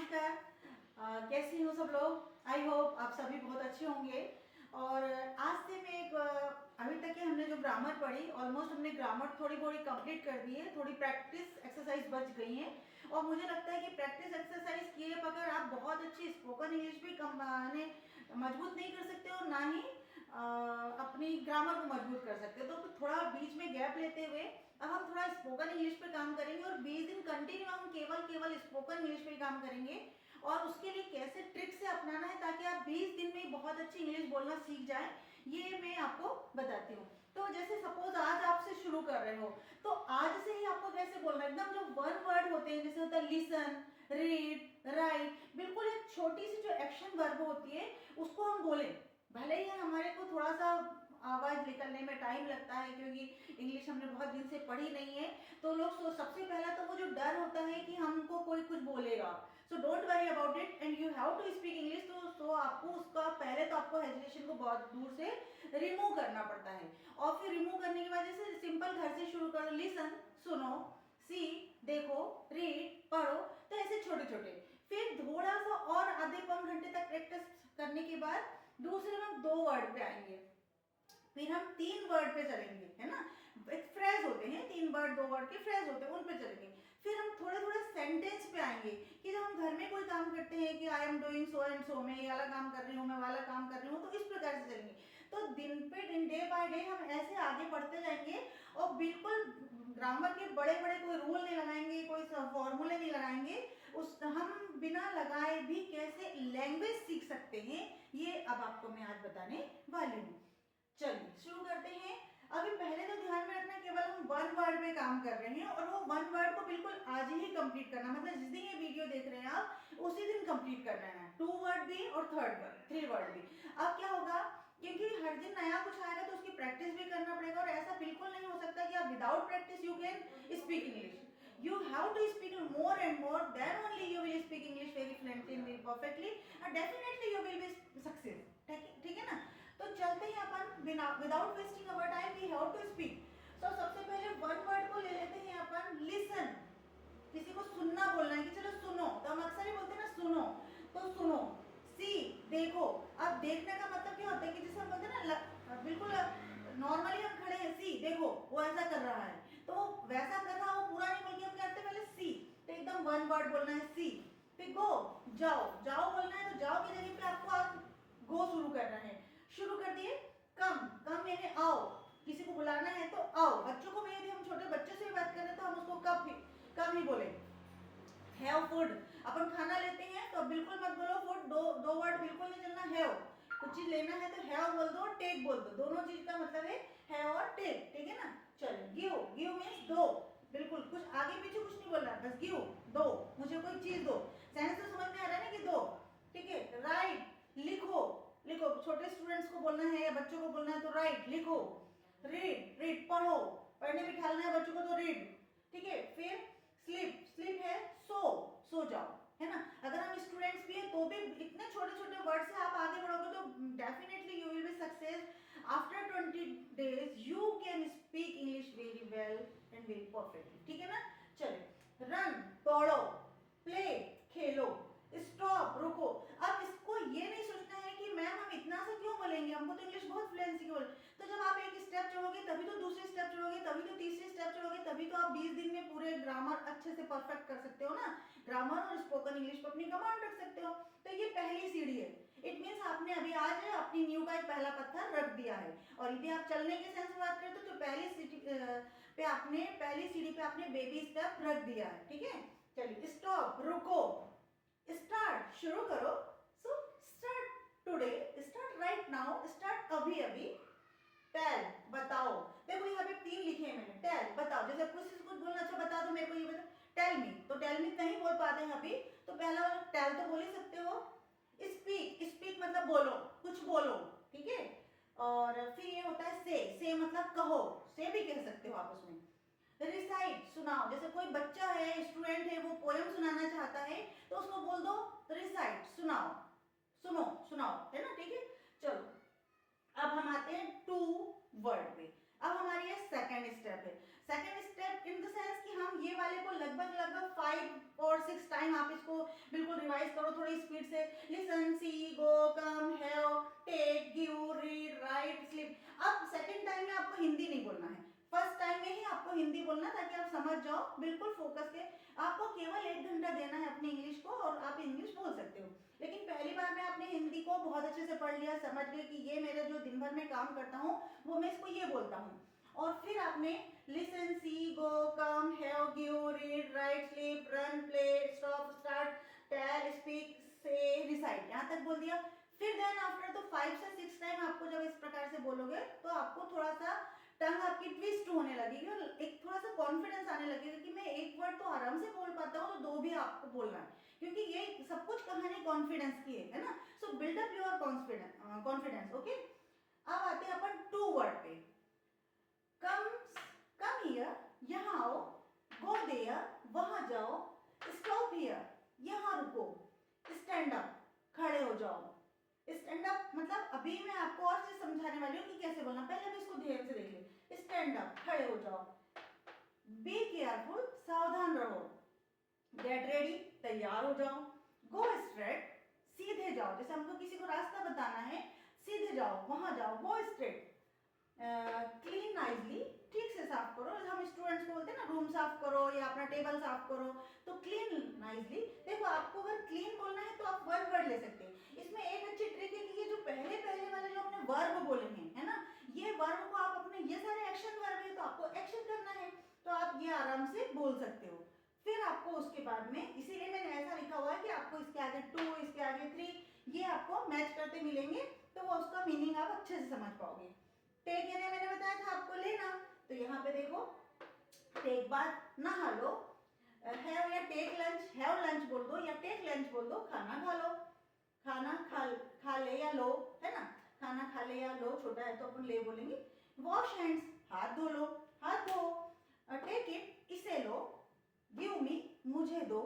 नमस्कार। कैसे हो सब लोग? आई होप आप सभी बहुत अच्छे होंगे। और आज से मैं एक अभी तक के हमने जो ग्रामर पढ़ी, ऑलमोस्ट हमने ग्रामर थोड़ी थोड़ी कंप्लीट कर दी है। थोड़ी प्रैक्टिस एक्सरसाइज बच गई है और मुझे लगता है कि प्रैक्टिस एक्सरसाइज किए बगैर आप बहुत अच्छी स्पोकन इंग्लिश भी मजबूत नहीं कर सकते और ना ही अपनी ग्रामर को मजबूत कर सकते हो। तो थोड़ा बीच में गैप लेते हुए अब हम थोड़ा स्पोकन इंग्लिश पे काम करेंगे और 20 दिन कंटिन्यू हम केवल स्पोकन इंग्लिश पे काम करेंगे। और उसके लिए कैसे ट्रिक से अपनाना है ताकि आप 20 दिन में बहुत अच्छी इंग्लिश बोलना सीख जाएं, ये मैं आपको बताती हूँ। तो जैसे सपोज आज आपसे शुरू कर रहे हो तो आज से ही आपको कैसे बोलना है, एकदम जो वन वर्ड होते हैं जैसे होता है लिसन, रीड, राइट, बिल्कुल एक छोटी सी जो एक्शन वर्ब होती है उसको हम बोले। भले ही हमारे को थोड़ा सा आवाज निकलने में टाइम लगता है क्योंकि इंग्लिश हमने बहुत दिन से पढ़ी नहीं है, तो लोग सबसे पहला तो वो जो डर होता है कि हमको कोई कुछ बोलेगा। So don't worry about it and you have to speak English. तो आपको उसका पहले तो आपको हेजिटेशन को बहुत दूर से रिमूव करना पड़ता है और फिर रिमूव करने के बाद जैसे सिंपल घर से शुरू करो, लिसन सुनो, सी देखो, रीड पढ़ो, तो ऐसे छोटे छोटे। फिर थोड़ा सा और आधे पौन घंटे तक प्रैक्टिस करने के बाद दूसरे में 2 वर्ड पे आएंगे, फिर हम 3 वर्ड पे चलेंगे, है ना। एक फ्रेज होते हैं 3 वर्ड 2 वर्ड के फ्रेज होते हैं उन पे चलेंगे। फिर हम थोड़े थोड़े सेंटेंस पे आएंगे कि जब हम घर में कोई काम करते हैं कि I am doing so and so, मैं ये वाला काम कर रही हूँ, मैं वाला काम कर रही हूँ, तो इस प्रकार से चलेंगे। तो दिन पे दिन डे बाय डे हम ऐसे आगे बढ़ते जाएंगे और बिल्कुल ग्रामर के बड़े बड़े कोई रूल नहीं लगाएंगे, कोई फॉर्मूले नहीं लगाएंगे। उस हम बिना लगाए भी कैसे लैंग्वेज सीख सकते हैं ये अब आपको मैं आज बताने वाली हूँ। चलिए शुरू करते हैं। अभी पहले तो ध्यान में रखना केवल हम 1 वर्ड पे काम कर रहे हैं और वो 1 वर्ड को बिल्कुल आज ही कंप्लीट करना, मतलब जिस दिन ये वीडियो देख रहे हैं आप उसी दिन कंप्लीट करना है। 2 वर्ड भी और 3 वर्ड भी। अब क्या होगा, क्योंकि हर दिन नया कुछ आएगा तो उसकी प्रैक्टिस भी करना पड़ेगा और ऐसा बिल्कुल नहीं हो सकता कि आप without practice you can speak English. You have to speak more and more, then only you will speak English very fluently and very perfectly, and definitely you will be success. ठीक है ना। तो चलते हैं अपन बिना without wasting our time, we have to speak. So सबसे पहले 1 वर्ड को ले लेते हैं अपन, लिसन। किसी को सुनना बोलना है कि चलो सुनो, तो हम अक्सर ही बोलते हैं ना सुनो, तो सुनो। सी देखो। अब देखने का मतलब क्या होता है कि जैसे हम बोलते हैं ना बिल्कुल नॉर्मली हम खड़े हैं, सी देखो वो ऐसा कर रहा है, तो वैसा कर रहा वो पूरा नहीं बोल के हम क्या करते हैं पहले सी, तो एकदम 1 वर्ड बोलना है सी। फिर गो, जाओ, जाओ बोलना है तो जाओ की जगह पे आपको आज गो शुरू करना है। शुरू कर दिए। कम, कम यानी आओ, किसी को बुलाना है तो आओ। बच्चों को भी यदि हम छोटे बच्चे से भी बात कर रहे हैं तो हम उसको कम ही बोले। हैव फूड, अपन खाना लेते हैं तो बिल्कुल मत बोलो फूड, दो वर्ड बिल्कुल नहीं चलना। हैव, कुछ चीज लेना है तो हैव बोल दो, टेक बोल दो, दोनों चीज का मतलब है हैव और टेक, ठीक है ना। चलो गिव, गिव मीन्स दो, बिल्कुल कुछ आगे पीछे कुछ नहीं बोलना, बस गिव दो, मुझे कोई चीज दो। सेंस तो समझ में आ रहा है ना कि दो, ठीक है। राइट, लिखो, लिखो, छोटे स्टूडेंट्स को बोलना है या बच्चों को बोलना है तो राइट लिखो। रीड, रीड पढ़ो, पढ़ने बिठाना है बच्चों को तो रीड, ठीक है। फिर स्लीप, स्लीप है सो जाओ, है ना। अगर हम स्टूडेंट्स भी हैं तो भी इतने छोटे छोटे वर्ड से आप आगे बढ़ोगे तो definitely you will be success. After 20 days you can speak English very well and very perfectly, ठीक है ना। चलिए, रन दौड़ो, प्ले खेलो, स्टॉप रुको। अब इसको ये नहीं सोचना है कि मैम हम इतना सा क्यों बोलेंगे, हमको तो इंग्लिश बहुत फ्लुएंसी बोल। तो जब आप एक स्टेप चढ़ोगे तभी तो दूसरे स्टेप चढ़ोगे, तभी तो तीसरे स्टेप चढ़ोगे, तभी तो आप 20 दिन में पूरे ग्रामर अच्छे से परफेक्ट कर सकते हो ना। ग्रामर और स्पोकन इंग्लिश पर अपनी कमांड रख सकते हो। तो ये पहली सीढ़ी है। इट मीन्स आपने अभी आज अपनी न्यू का एक पहला पत्थर रख दिया है। और यदि आप चलने के सेंस में बात करें तो पहली सीढ़ी पे आपने बेबी स्टेप रख दिया है, ठीक है। चलिए, स्टॉप रुको, स्टार्ट शुरू करो। So start today, start right now, start अभी अभी। टेल बताओ, देखो यहाँ पे 3 लिखे हैं मैंने, टेल बताओ। जैसे कुछ बोलना, अच्छा बता दो मेरे को, ये बता। टेल मी, तो टेल मी नहीं बोल पाते हैं अभी, तो पहला वाला टेल तो बोल ही सकते हो। स्पीक, स्पीक मतलब बोलो, कुछ बोलो, ठीक है। और फिर ये होता है से मतलब कहो, से भी कह सकते हो आप उसमें। रिसाइट सुनाओ, जैसे कोई बच्चा है, स्टूडेंट है, वो पोएम सुनाना चाहता है तो उसको बोल दो रिसाइट, सुनाओ, सुनो, सुनाओ, है ना, ठीक है। चलो अब हम आते हैं 2 वर्ड पे। अब हमारी ये सेकंड स्टेप है। Second step in the sense कि हम ये वाले को लगभग लगभग 5 और 6 टाइम आप इसको बिल्कुल रिवाइज करो थोड़ी स्पीड से। Listen, see, go, come, have, take, give, read, write, sleep. अब सेकेंड टाइम में आपको हिंदी नहीं बोलना है, फर्स्ट टाइम में ही आपको हिंदी बोलना, ताकि आप समझ जाओ बिल्कुल फोकस के। आपको केवल 1 घंटा देना है अपनी इंग्लिश को और आप इंग्लिश बोल सकते हो। लेकिन पहली बार में आपने हिंदी को बहुत अच्छे से पढ़ लिया, समझ गए कि ये मेरा जो दिन भर में काम करता हूँ वो मैं इसको ये बोलता हूँ। और फिर आपने listen, see, go, come, have, give, read, write, sleep, run, play, stop, start, tell, speak, say, recite, यहाँ तक बोल दिया। फिर देन आफ्टर तो 5 से 6 टाइम आपको जब इस प्रकार से बोलोगे तो आपको थोड़ा सा टंग आपकी ट्विस्ट होने लगेगी और एक थोड़ा सा कॉन्फिडेंस आने लगेगा कि मैं एक वर्ड तो आराम से बोल पाता हूँ, तो 2 भी आपको बोलना है, क्योंकि ये सब कुछ कहानी कॉन्फिडेंस की है ना। सो build up your confidence. Okay, अब आते हैं अपन 2 वर्ड पे। कम, कम हियर, यहाँ आओ, गो देयर, वहां जाओ, स्टॉप हियर, यहाँ रुको, स्टैंड अप, खड़े हो जाओ। स्टैंड अप मतलब अभी मैं आपको और चीज समझाने वाली हूँ कि कैसे बोलना, पहले भी इसको ध्यान से देख ले। स्टैंड अप, खड़े हो जाओ। बी केयरफुल, सावधान रहो। गेट रेडी, तैयार हो जाओ। गो स्ट्रेट, सीधे जाओ, जैसे हमको किसी को रास्ता बताना है, सीधे जाओ, वहां जाओ, गो स्ट्रेट। क्लीन नाइसली, ठीक से साफ करो। हम स्टूडेंट्स को बोलते हैं ना रूम साफ करो या अपना टेबल साफ करो, तो क्लीन नाइसली। देखो आपको अगर क्लीन बोलना है तो आप वन वर्ड ले सकते हैं। इसमें एक अच्छी ट्रिक है कि ये जो पहले पहले वाले जो हमने वर्ब बोले हैं, है ना, ये वर्ब को आप अपने, ये सारे एक्शन वर्ब है तो आपको एक्शन करना है, तो आप ये आराम से बोल सकते हो। फिर आपको उसके बाद में, इसीलिए मैंने ऐसा लिखा हुआ है कि आपको इसके आगे 2, इसके आगे 3, ये आपको मैच करते मिलेंगे, तो वो उसका मीनिंग आप अच्छे से समझ पाओगे। टेक यानी मैंने बताया था आपको लेना, तो यहाँ पे देखो टेक बाद नहा लो, हैव या टेक लंच, हैव लंच बोल दो या टेक लंच बोल दो, खाना खा लो, खाना खा ले या लो, है ना, खाना खा ले या लो, छोटा है तो अपन ले बोलेंगे। वॉश हैंड्स, हाथ धो लो, हाथ धो। टेक इट, इसे लो। गिव मी, मुझे दो।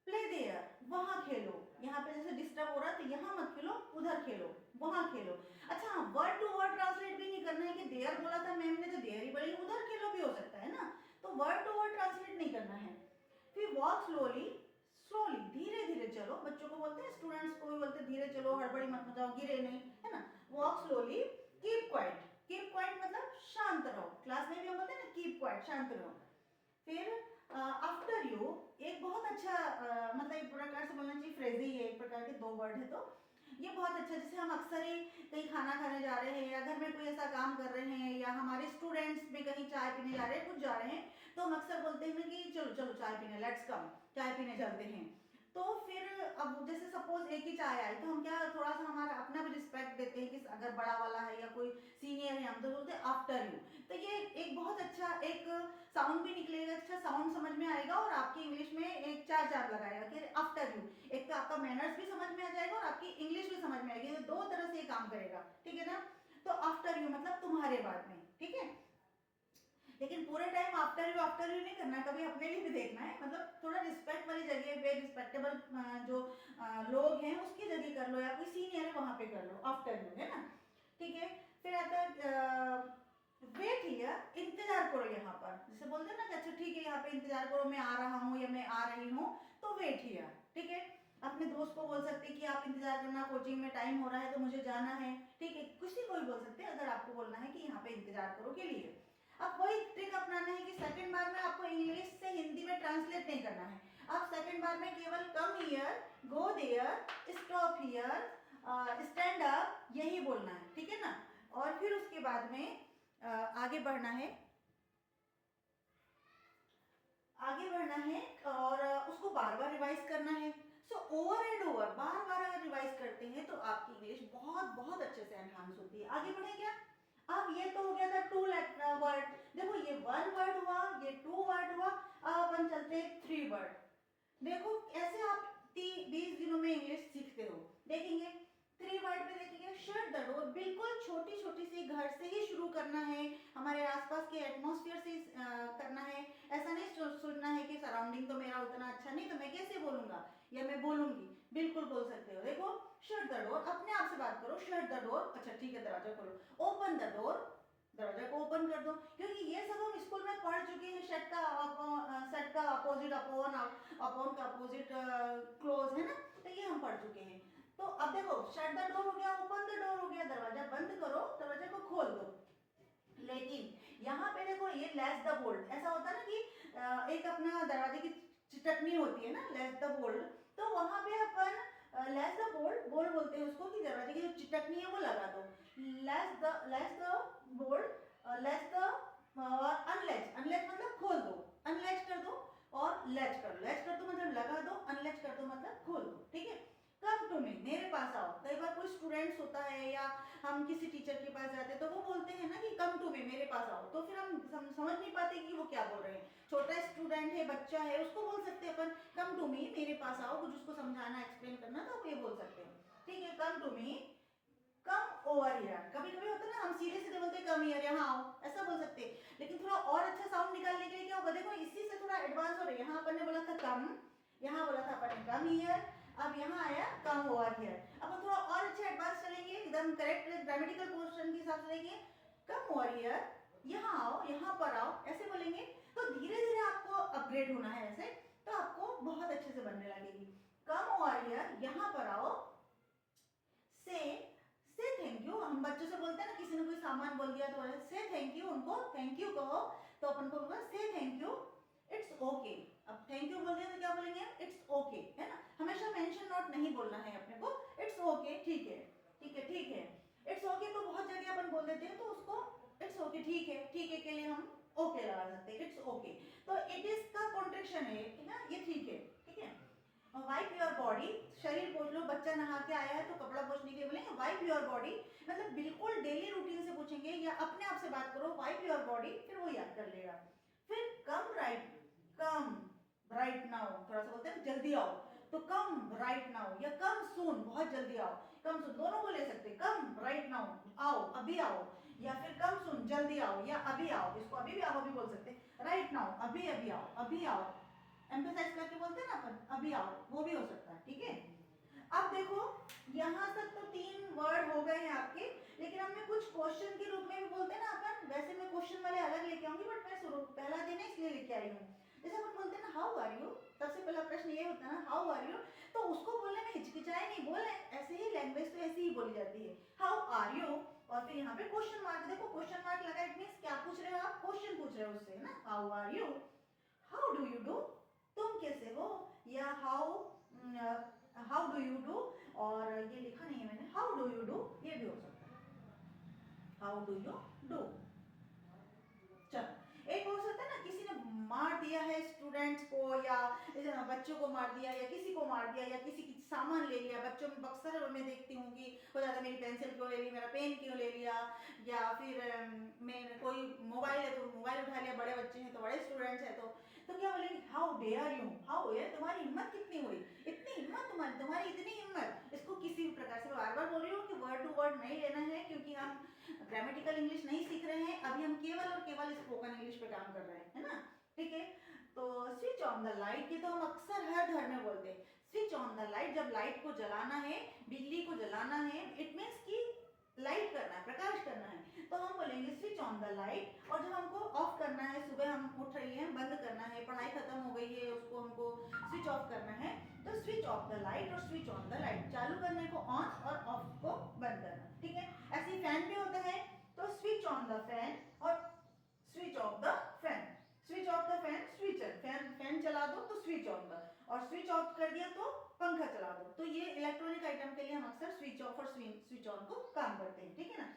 प्ले देयर, वहां खेलो। यहाँ पे जैसे डिस्टर्ब हो रहा है तो यहाँ मत खेलो, उधर खेलो, वहां खेलो। अच्छा, वर्ड टू वर्ड ट्रांसलेट भी नहीं करना है कि देयर बोला था मैम ने तो देयर ही बोली, उधर खेलो भी हो सकता है ना, तो वर्ड टू वर्ड ट्रांसलेट नहीं करना है। फिर वॉक स्लोली, स्लोली, धीरे धीरे चलो। बच्चों को बोलते हैं, स्टूडेंट्स को भी बोलते हैं धीरे चलो, हड़बड़ी मत मचाओ, गिरे नहीं, है ना। Walk slowly, keep quiet, keep quiet मतलब शांत रहो। क्लास में भी हम बोलते हैं ना कीप क्वाइट, शांत रहो। फिर आफ्टर यू, एक बहुत अच्छा मतलब एक प्रकार से बोलना चाहिए फ्रेज ही है, एक प्रकार के 2 वर्ड है, तो ये बहुत अच्छा, जैसे हम अक्सर ही कहीं खाना खाने जा रहे हैं या घर में कोई ऐसा काम कर रहे हैं या हमारे स्टूडेंट्स भी कहीं चाय पीने जा रहे हैं, कुछ जा रहे हैं, तो हम अक्सर बोलते हैं कि चलो चलो चाय पीने, लेट्स कम, चाय पीने चलते हैं। तो फिर अब जैसे सपोज एक ही चाय आई तो हम क्या थोड़ा सा हमारा अपना भी रिस्पेक्ट देते हैं कि अगर बड़ा वाला है या कोई सीनियर है हम तो बोलते हैं आफ्टर यू। तो ये एक बहुत अच्छा एक साउंड भी निकलेगा, अच्छा साउंड समझ में आएगा और आपकी इंग्लिश में एक चार चार लगाएगा कि आफ्टर यू। एक तो आपका मैनर्स भी समझ में आ जाएगा और आपकी इंग्लिश भी समझ में आएगी, तो 2 तरह से ये काम करेगा, ठीक है ना। तो आफ्टर यू मतलब तुम्हारे बाद में, ठीक है। लेकिन पूरे टाइम आफ्टर यू नहीं करना, कभी अपने लिए भी देखना है, मतलब थोड़ा रिस्पेक्ट वाली जगह पे, रिस्पेक्टेबल जो लोग हैं उसकी जगह कर लो या कोई सीनियर है वहां पे कर लो आफ्टर यू, है ना, ठीक है। फिर आता है वेट हियर, इंतजार करो यहाँ पर, जैसे बोलते हैं ना कि अच्छा ठीक है यहाँ पे इंतजार करो, मैं आ रहा हूँ या मैं आ रही हूँ, तो वेट हियर, ठीक है। अपने दोस्त को बोल सकते हैं कि आप इंतजार करना, कोचिंग में टाइम हो रहा है तो मुझे जाना है, ठीक है, किसी को भी बोल सकते हैं अगर आपको बोलना है कि यहाँ पे इंतजार करो के लिए। अब वही ट्रिक अपनाना है कि सेकंड बार में आपको इंग्लिश से हिंदी में ट्रांसलेट नहीं करना है। आप सेकंड बार में केवल come here, go there, stop here, stand up, यही बोलना है, ठीक है ना। और फिर उसके बाद में आगे बढ़ना है, आगे बढ़ना है और उसको बार बार रिवाइज करना है। सो ओवर एंड ओवर, बार बार अगर रिवाइज करते हैं तो आपकी इंग्लिश बहुत बहुत अच्छे से एनहांस होती है। आगे बढ़े क्या, अब ये तो हो गया था 2 वर्ड, देखो ये 1 वर्ड हुआ, ये 2 वर्ड हुआ, अब अपन चलते हैं 3 वर्ड। देखो ऐसे आप 20 दिनों में इंग्लिश सीखते हो, देखेंगे 3 वर्ड पे देखेंगे। शट द डोर, बिल्कुल छोटी छोटी सी घर से ही शुरू करना है, हमारे आसपास के एटमॉस्फेयर से करना है। ऐसा नहीं सोचना है कि सराउंडिंग तो मेरा उतना अच्छा नहीं तो मैं कैसे बोलूंगा या मैं बोलूंगी, बिल्कुल बोल सकते हो। देखो शट द डोर, अपने आप से बात करो, शट द डोर, अच्छा ठीक है दरवाजा खोलो, ओपन द डोर, दरवाजा को ओपन कर दो, क्योंकि ये सब हम स्कूल में पढ़ चुके हैं। शट का अपोजिट अपोन, अपोन का अपोजिट क्लोज, है ना, तो ये हम पढ़ चुके हैं। तो अब देखो, शट द डोर हो गया, ओपन द डोर हो गया, दरवाजा बंद करो, दरवाजे को खोल दो। लेकिन यहाँ पे देखो, ये लेस द बोल्ट, ऐसा होता है ना कि एक अपना दरवाजे की चिटकनी होती है ना, लेस द बोल्ट, तो वहां पे अपन लेस द बोल्ट, बोल्ट बोलते हैं उसको, कि दरवाजे की जो चिटकनी है वो लगा दो। Less the bolt, less the unlatch, unlatch मतलब खोल दो, अनलैच कर दो और लैच कर दो। लैच कर दो मतलब लगा दो, अनलैच कर दो मतलब खोल दो, ठीक है। कम टू मी, मेरे पास आओ। कई बार कोई स्टूडेंट्स होता है या हम किसी टीचर के पास जाते हैं तो वो बोलते हैं ना कि कम टू मी, मेरे पास आओ, तो फिर हम समझ नहीं पाते कि वो क्या बोल रहे हैं। छोटा स्टूडेंट है, बच्चा है, उसको बोल सकते हैं अपन कम टू मी, मेरे पास आओ, कुछ उसको समझाना, एक्सप्लेन करना, तो आप ये बोल सकते हैं, ठीक है। Come to me, come over here. कभी कभी होता है ना, हम सीधे सीधे बोलते हैं कम हियर, यहाँ आओ, ऐसा बोल सकते हैं। लेकिन थोड़ा और अच्छा साउंड निकालने के लिए क्या होगा, देखो इसी से थोड़ा एडवांस हो रही है। यहाँ अपन ने बोला था कम, यहाँ बोला था अपन ने कम हियर, अब यहाँ आया कम ओवर हियर। अब थोड़ा और अच्छा एडवांस चलेंगे, एकदम करेक्ट ग्रामेटिकल पोर्शन के हिसाब से लेंगे, कम ओवर हियर, यहाँ आओ, यहाँ पर आओ, ऐसे बोलेंगे। तो धीरे धीरे आपको अपग्रेड होना है ऐसे, तो आपको बहुत अच्छे से बनने लगेगी। कम ओवर हियर, यहाँ पर आओ, से थैंक यू। हम बच्चों से बोलते हैं ना, किसी ने कोई सामान बोल दिया तो से थैंक यू, उनको थैंक यू कहो, तो अपन को बोलूंगा से थैंक यू, इट्स ओके। अब थैंक यू बोल दिया तो क्या बोलेंगे, इट्स ओके, है ना। हमेशा मेंशन नॉट नहीं बोलना है अपने को, इट्स ओके, ठीक है, ठीक है, ठीक है। इट्स ओके तो बहुत जगह अपन बोल देते हैं, तो उसको इट्स ओके, ठीक है, ठीक है के लिए हम ओके लगा सकते हैं, इट्स ओके। तो इट इज का कॉन्ट्रैक्शन है, ठीक है, ये ठीक है, ठीक है। वाइप योर बॉडी, शरीर पोछ लो। बच्चा नहा के आया है तो कपड़ा पोछने के लिए बोलेंगे वाइप योर बॉडी, मतलब बिल्कुल डेली रूटीन से पूछेंगे, या अपने आप से बात करो, वाइप योर बॉडी, फिर वो याद कर लेगा। फिर कम राइट, कम राइट नाउ, थोड़ा सा बोलते हैं जल्दी आओ, तो कम राइट नाउ, या कम सून, बहुत जल्दी आओ, कम सून, दोनों को ले सकते हैं। कम राइट नाउ, आओ, अभी आओ, या फिर कम सून, जल्दी आओ, या अभी आओ, इसको अभी भी आओ भी बोल सकते हैं। राइट नाउ, अभी अभी आओ, अभी आओ, एम्फेसाइज करके बोलते हैं ना अपन, अभी आओ, वो भी हो सकता है, ठीक है। अब देखो, यहाँ तक तो 3 वर्ड हो गए हैं आपके, लेकिन हमने कुछ क्वेश्चन के रूप में भी बोलते हैं ना अपन। वैसे मैं क्वेश्चन वाले अलग लेके आऊंगी, बट मैं शुरू पहला दिन है इसलिए लेके आई हूँ। जैसे अपन बोलते हैं ना हाउ आर यू, सबसे पहला प्रश्न ये होता है ना हाउ आर यू, तो उसको बोलने में हिचकिचाए नहीं, बोले ऐसे ही, लैंग्वेज तो ऐसे ही बोली जाती है, हाउ आर यू। और फिर यहाँ पे क्वेश्चन मार्क, देखो क्वेश्चन मार्क लगा, इट मींस क्या पूछ रहे हो आप, क्वेश्चन पूछ रहे हो उससे, है ना, how are you. How do you do, तुम कैसे हो, या हाउ डू यू डू, और ये लिखा नहीं है मैंने, हाउ डू यू डू, ये भी हो सकता है, हाउ डू यू डू। चलो, एक हो सकता है ना, किसी ने मार दिया है स्टूडेंट्स को, या बच्चों को मार दिया, या किसी को मार दिया, या किसी की सामान ले लिया। बच्चों में अक्सर मैं देखती हूँ कि हो जाता है, मेरी पेंसिल क्यों ले ली, मेरा पेन क्यों ले लिया, या फिर मैं कोई मोबाइल है तो मोबाइल उठा लिया, बड़े बच्चे हैं तो बड़े स्टूडेंट्स हैं, तो क्या बोलेंगे, हाउ डेयर यू, हाउ यार तुम्हारी हिम्मत कितनी हुई, इतनी हिम्मत तुम्हारी इतनी हिम्मत। इसको किसी भी प्रकार से बार बार बोल रही हूँ कि वर्ड टू वर्ड नहीं लेना है, क्योंकि हम ग्रामेटिकल इंग्लिश नहीं सीख रहे हैं अभी, हम केवल और केवल स्पोकन इंग्लिश पे काम कर रहे हैं, है ना, ठीक है। तो स्विच ऑन द लाइट, ये तो हम अक्सर हर घर में बोलते हैं, स्विच ऑन द लाइट, जब लाइट को जलाना है, बिजली को जलाना है, इट मीन्स की लाइट करना है, प्रकाश करना है, तो हम बोलेंगे स्विच ऑन द लाइट। और जब हमको ऑफ करना है, सुबह हम उठ रही हैं, बंद करना है, पढ़ाई खत्म हो गई है, उसको हमको स्विच ऑफ करना है, तो स्विच ऑफ द लाइट और स्विच ऑन द लाइट, चालू करने को ऑन और ऑफ को बंद करना, ठीक है। ऐसे ही फैन भी होता है, तो स्विच ऑन द फैन और switch off the fan, switch off the fan, switch fan चला दो तो स्विच ऑन द, और स्विच ऑफ कर दिया तो पंखा चला दो। तो ये इलेक्ट्रॉनिक आइटम के लिए हम अक्सर स्विच ऑफ और स्विच ऑन को काम करते हैं, ठीक है ना।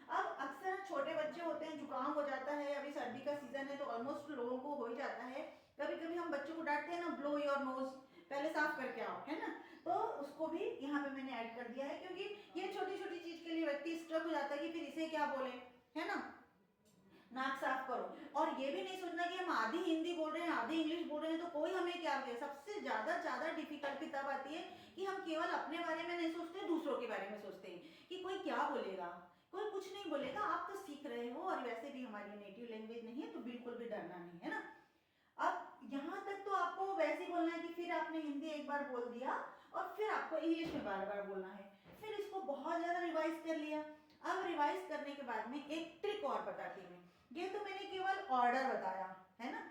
अब अक्सर छोटे बच्चे होते हैं, जुकाम हो जाता है, अभी सर्दी का सीजन है तो ऑलमोस्ट लोगों को हो ही जाता है। कभी कभी हम बच्चों को डांटते हैं ना, ब्लो योर नोज, पहले साफ करके आओ, है ना, तो उसको भी यहाँ पे मैंने ऐड कर दिया है, क्योंकि ये छोटी छोटी चीज के लिए व्यक्ति स्ट्रक हो जाता है कि फिर इसे क्या बोले, है ना, नाक साफ करो। और ये भी नहीं सोचना कि हम आधी हिंदी बोल रहे हैं आधी इंग्लिश बोल रहे हैं तो कोई हमें क्या बोले। सबसे ज्यादा डिफिकल्टी तब आती है कि हम केवल अपने बारे में नहीं सोचते, दूसरों के बारे में सोचते हैं कि कोई क्या बोलेगा, कोई कुछ नहीं बोलेगा, आप तो सीख रहे हो, और वैसे भी हमारी नेटिव लैंग्वेज नहीं है तो बिल्कुल भी डरना नहीं है ना। अब यहाँ तक तो आपको वैसे ही बोलना है कि फिर आपने हिंदी एक बार बोल दिया और फिर आपको इंग्लिश में बार बार बोलना है, फिर इसको बहुत ज्यादा रिवाइज कर लिया। अब रिवाइज करने के बाद में एक ट्रिक और बताती हूँ। ये तो मैंने केवल ऑर्डर बताया है ना,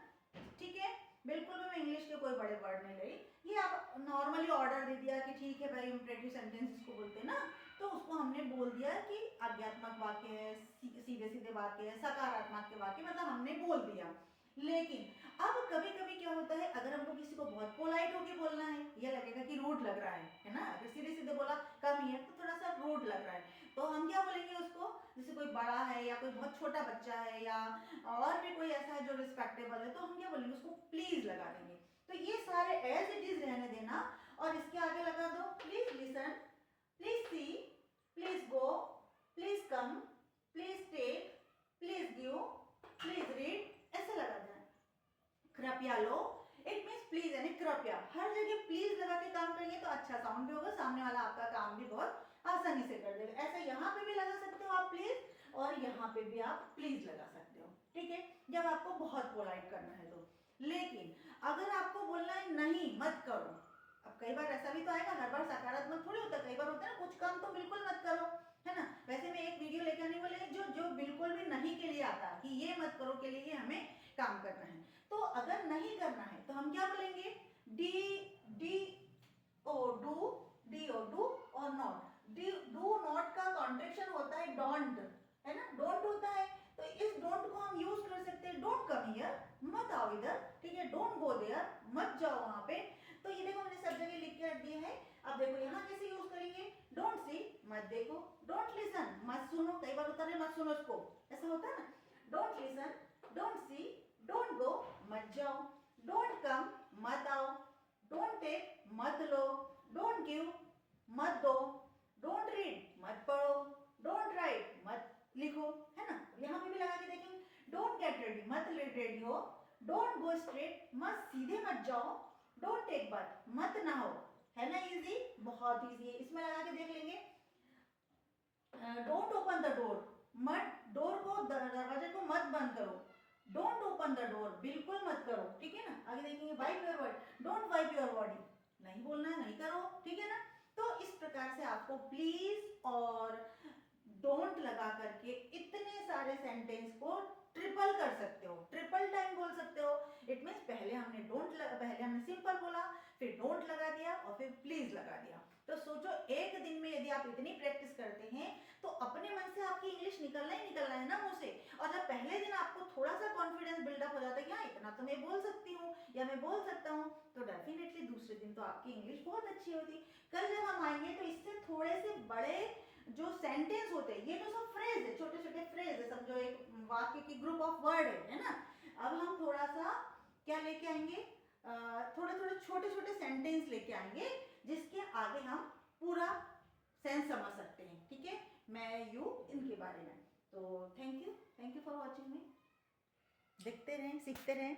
ठीक है, बिल्कुल भी मैं इंग्लिश के कोई बड़े वर्ड नहीं लाई। ये आप नॉर्मली ऑर्डर दे दिया कि ठीक है भाई इम्परेटिव सेंटेंस इसको बोलते हैं ना, तो उसको हमने बोल दिया कि आज्ञात्मक वाक्य है, सीधे सीधे वाक्य है, सकारात्मक के वाक्य, मतलब हमने बोल दिया। लेकिन अब कभी कभी क्या होता है, अगर हमको किसी को बहुत पोलाइट होके बोलना है, ये लगेगा कि रूड लग रहा है ना, अगर सीधे सीधे बोला कम हियर तो थोड़ा सा रूड लग रहा है, तो हम क्या बोलेंगे उसको, जैसे कोई बड़ा है या कोई बहुत छोटा बच्चा है या और भी कोई ऐसा है जो रिस्पेक्टेबल है, तो हम क्या बोलेंगे उसको प्लीज लगा देंगे। तो ये सारे एज इट इज रहने देना और इसके आगे लगा दो please listen, please see, please go, please come, please take, please give, please read, ऐसे लगा देना। कृपया लो, इट मीन्स प्लीज यानी कृपया, हर जगह प्लीज लगा के काम करेंगे तो अच्छा साउंड भी होगा, सामने वाला आपका काम भी बहुत आसानी से कर देगा। ऐसे यहाँ पे भी लगा सकते हो आप प्लीज, और यहाँ पे भी आप प्लीज लगा सकते हो, ठीक है, जब आपको बहुत पोलाइट करना है तो। लेकिन अगर आपको बोलना है नहीं मत करो, अब कई बार ऐसा भी तो आएगा, हर बार सकारात्मक थोड़ी होता है, कई बार होता है ना कुछ काम तो बिल्कुल मत करो, है ना। वैसे मैं एक वीडियो लेकर आने वाले जो जो बिल्कुल भी नहीं के लिए आता कि ये मत करो के लिए हमें काम करना है। तो अगर नहीं करना है तो हम क्या बोलेंगे, D D O do, D O do और नॉट। डू नॉट का कॉन्ट्रेक्शन होता है डोंट, है ना, डोंट होता है, तो इस डोंट को हम यूज कर सकते हैं, डोंट कम हियर, मत आओ इधर, ठीक है, डोंट गो देयर, मत जाओ वहां पे। तो ये देखो मैंने सब जगह लिख के रख दिया है। अब देखो यहाँ कैसे यूज करेंगे, डोंट सी मत देखो, डोंट लिसन मत सुनो, कई बार होता है मत सुनो उसको, ऐसा होता है ना, don't listen, don't see, don't go मत जाओ, डोंट कम मत आओ, डोंट टेक मत लो, डोंट गिव मत दो, डोंट रीड मत पढ़ो, डोंट राइट मत लिखो, है ना। यहाँ पे भी लगा के देखेंगे, डोंट गेट रेडी मत रेडी हो, डोंट गो स्ट्रेट मत सीधे मत जाओ, डोंट टेक बाथ मत नहाओ, है ना, इजी, बहुत इजी है। इसमें लगा के देख लेंगे, डोंट ओपन द डोर, मत डोर को दरवाजे को मत बंद करो, डोंट ओपन द डोर बिल्कुल मत करो, ठीक है ना। आगे देखेंगे wipe your body, don't wipe your body, नहीं बोलना है नहीं करो, ठीक है ना। तो इस प्रकार से आपको प्लीज और डोंट लगा करके इतने सारे सेंटेंस को ट्रिपल कर सकते हो, ट्रिपल टाइम बोल सकते हो। इट मीन्स पहले हमने पहले हमने सिंपल बोला, फिर डोंट लगा दिया और फिर प्लीज लगा दिया। तो सोचो एक दिन में यदि आप इतनी प्रैक्टिस करते हैं तो अपने मन से आपकी इंग्लिश निकलना ही निकलना है ना मुंह से। और जब पहले दिन आपको थोड़ा सा कॉन्फिडेंस बिल्डअप हो जाता है कि हाँ इतना तो मैं बोल सकती हूँ या मैं बोल सकता हूँ, तो डेफिनेटली दूसरे दिन तो आपकी इंग्लिश बहुत अच्छी होती। कल जब हम आएंगे तो इससे थोड़े से बड़े जो सेंटेंस होते हैं, ये तो सब फ्रेज है, छोटे छोटे फ्रेज है, समझो एक वाक्य की ग्रुप ऑफ वर्ड है ना। अब हम थोड़ा सा क्या लेके आएंगे, थोड़े थोड़े छोटे छोटे सेंटेंस लेके आएंगे जिसके आगे हम पूरा सेंस समझ सकते हैं, ठीक है, मैं यू इनके बारे में। तो थैंक यू फॉर वॉचिंग मी, देखते रहें सीखते रहें।